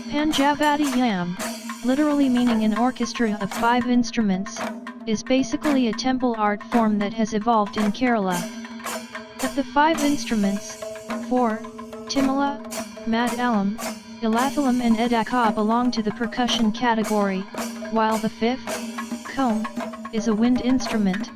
Panchavadyam, literally meaning an orchestra of 5 instruments, is basically a temple art form that has evolved in Kerala. Of the 5 instruments, 4, timila, maddalam, Ilathalam and idakka belong to the percussion category, while the 5th, Kombu, is a wind instrument.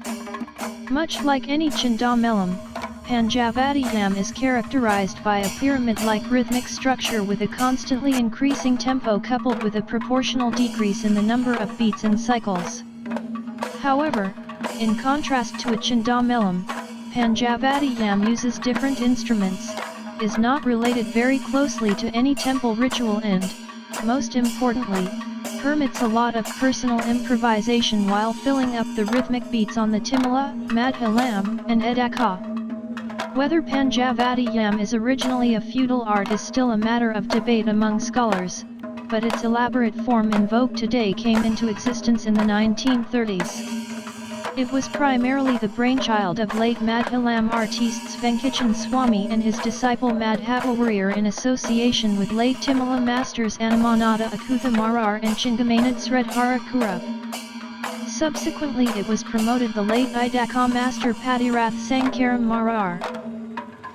Much like any Chenda Melam, Panchavadyam is characterized by a pyramid-like rhythmic structure with a constantly increasing tempo coupled with a proportional decrease in the number of beats and cycles. However, in contrast to a Chenda Melam, Panchavadyam uses different instruments, is not related very closely to any temple ritual and, most importantly, permits a lot of personal improvisation while filling up the rhythmic beats on the timila, maddalam, and idakka. Whether Panchavadyam is originally a feudal art is still a matter of debate among scholars, but its elaborate form in vogue today came into existence in the 1930s. It was primarily the brainchild of late maddalam artists Venkatan Swamy and his disciple Madhavariyar in association with late Timila masters Anamanada Akutha Marar and Chingamanad Sridhara Kura. Subsequently it was promoted the late idakka master Padirath Sankaram Marar.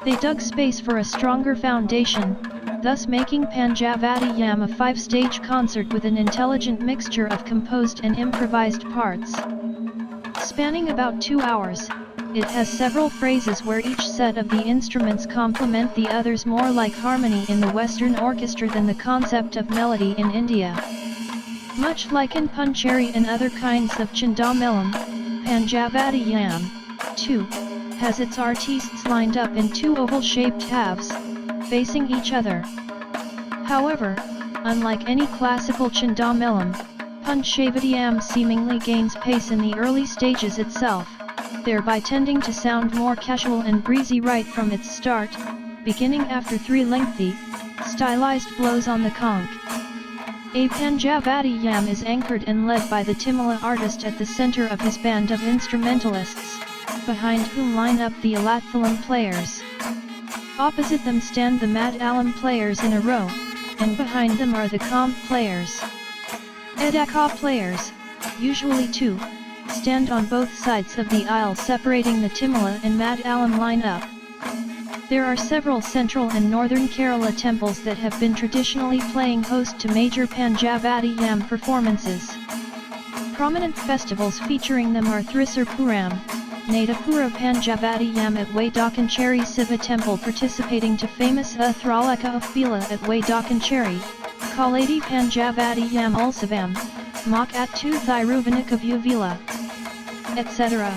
They dug space for a stronger foundation, thus making Panchavadyam a 5-stage concert with an intelligent mixture of composed and improvised parts. Spanning about 2 hours, it has several phrases where each set of the instruments complement the others, more like harmony in the Western orchestra than the concept of melody in India. Much like in Puncheri and other kinds of Chenda Melam, Panchavadyam, too, has its artists lined up in 2 oval-shaped halves, facing each other. However, unlike any classical Chenda Melam, Panchavadyam seemingly gains pace in the early stages itself, thereby tending to sound more casual and breezy right from its start, beginning after 3 lengthy, stylized blows on the conch. A Panchavadyam is anchored and led by the timila artist at the center of his band of instrumentalists, behind whom line up the Ilathalam players. Opposite them stand the maddalam players in a row, and behind them are the Kombu players. Idakka players, usually 2, stand on both sides of the aisle separating the timila and maddalam line-up. There are several central and northern Kerala temples that have been traditionally playing host to major Panchavadyam performances. Prominent festivals featuring them are Thrissur Puram, Nadapura Panchavadyam at Vaidakancheri Siva Temple participating to famous Thralaka of Bila at Vaidakancheri, Kaladi Panchavadyam Ulsavam, Mock at 2 Thiruvanik of Uvila, etc.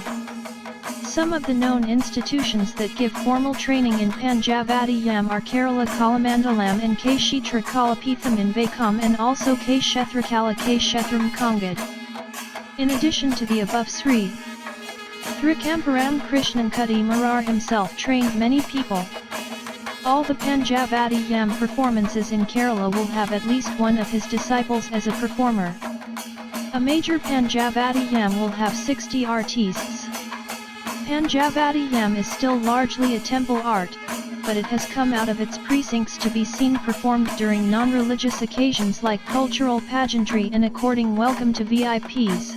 Some of the known institutions that give formal training in Panchavadyam are Kerala Kalamandalam and K. Kshetra Kalapitham in Vaikom and also K. Kshetrakala K. Kshetram Kongad. In addition to the above Sri Trikamparam Krishnankuti Marar himself trained many people. All the Panchavadyam performances in Kerala will have at least one of his disciples as a performer. A major Panchavadyam will have 60 artists. Panchavadyam is still largely a temple art, but it has come out of its precincts to be seen performed during non-religious occasions like cultural pageantry and according welcome to VIPs.